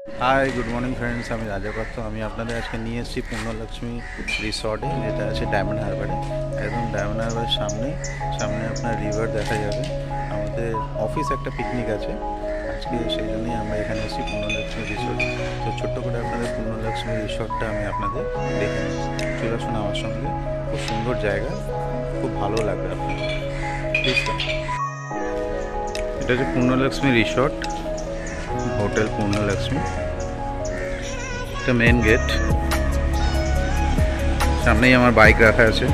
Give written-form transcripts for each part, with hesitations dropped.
hi good morning friends আমি রাজাপাত্র আমি আপনাদের আজকে নিয়ে এসেছি পূর্ণলক্ষ্মী রিসর্টে যেটা আছে ডায়মন্ড হারবারে একদম ডায়মন্ড হারবারের সামনে সামনে আপনার রিভার দেখা যাবে আমাদের অফিস একটা পিকনিক আছে আজকে সেই জন্যই আমরা এখানে এসেছি পূর্ণলক্ষ্মী রিসর্ট তো ছোট্ট করে আপনাদের পূর্ণলক্ষ্মী রিসর্টটা আমি আপনাদের দেখে নিই চলে আসুন আমার সঙ্গে খুব সুন্দর জায়গা খুব ভালো লাগবে আপনাদের প্লিজ এটা হচ্ছে পূর্ণলক্ষ্মী রিসর্ট হোটেল পূর্ণলক্ষ্মী এটা মেন গেট সামনেই আমার বাইক রাখা আছে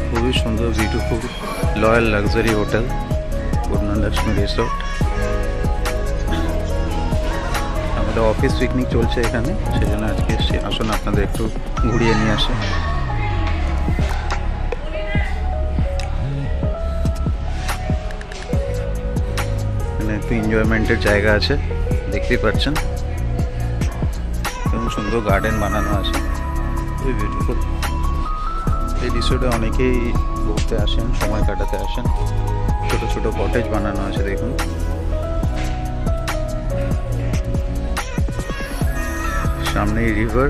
খুবই সুন্দর beautiful royal luxury hotel Purnalakshmi resort আমাদের অফিস পিকনিক চলছে এখানে সেজন্য আজকে এসে আসুন আপনাদের একটু ঘুরিয়ে নিয়ে আসে একটু এনজয়মেন্টের জায়গা আছে দেখতেই পাচ্ছেন কেমন সুন্দর গার্ডেন বানানো আছে খুবই বিউটিফুল এই রিসোর্টে অনেকেই ঘুরতে আসেন সময় কাটাতে আসেন ছোট ছোট কটেজ বানানো আছে দেখুন সামনেই রিভার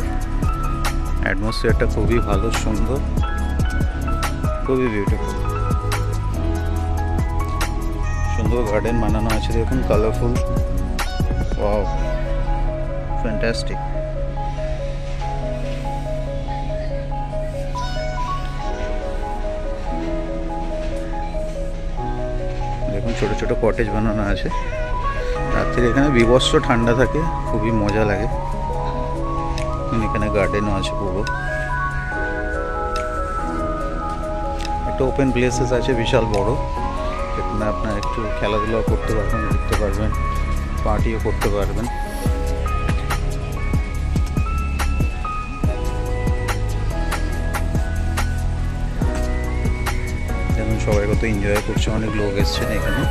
অ্যাটমসফিয়ারটা খুবই ভালো সুন্দর খুবই বিউটিফুল সুন্দর গার্ডেন বানানো আছে দেখুন কালারফুল ওয়াও ফ্যান্টাস্টিক দেখুন ছোট ছোট কটেজ বানানো আছে রাত্রে এখানে বিভৎস ঠান্ডা থাকে খুবই মজা লাগে এখানে গার্ডেনও আছে পুরো একটা ওপেন প্লেসেস আছে বিশাল বড় এখানে আপনার একটু খেলাধুলা করতে পারবেন ঘুরতে পারবেন পার্টিও করতে পারবেন এখন সবাই কত এনজয় করছে অনেক লোক এসছেন এখানে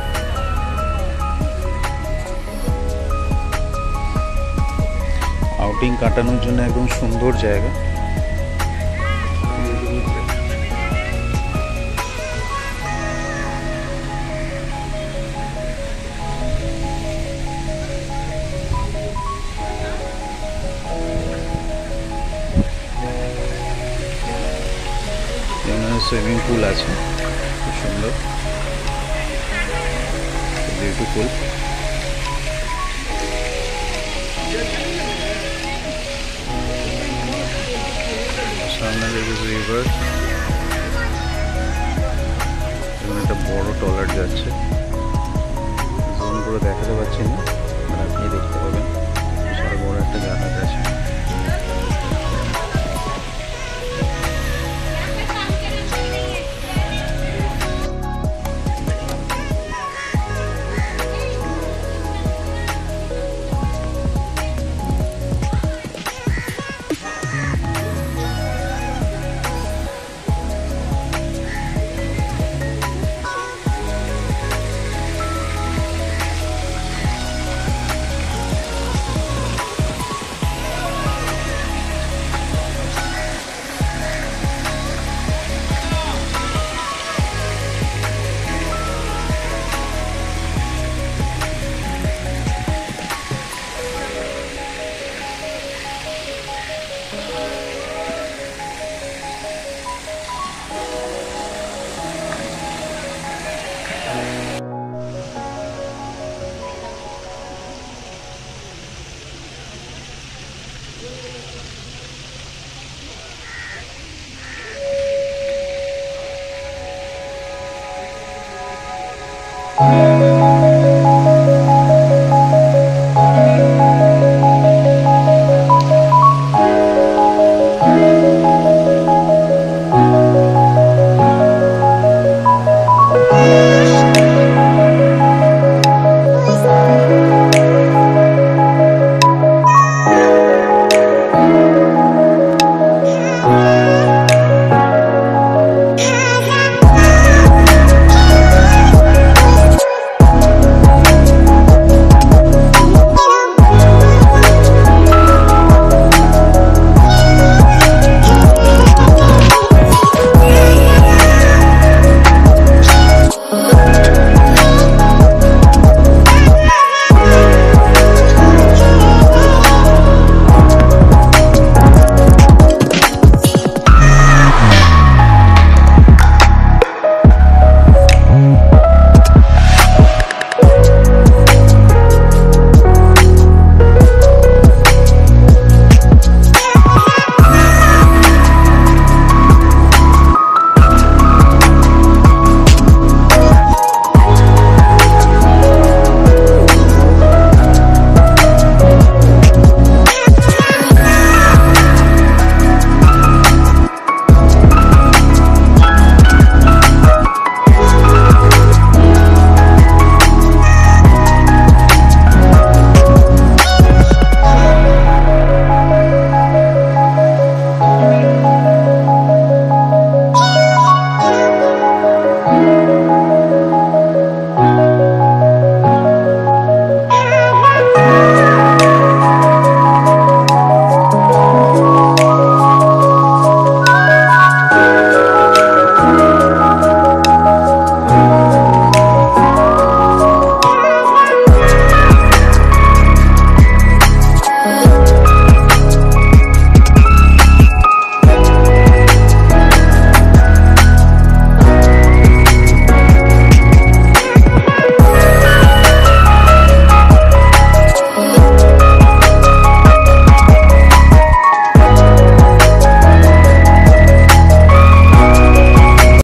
আউটিং কাটানোর জন্য একদম সুন্দর জায়গা সুইমিং পুল আছে খুব সুন্দর বিউটিফুল সামনে দেখুন রিভার এবং একটা বড় ট্রলার যাচ্ছে জুম করে দেখাতে পারছি না আপনি দেখতে পাবেন বিশাল বড় একটা জাহাজ আছে Oh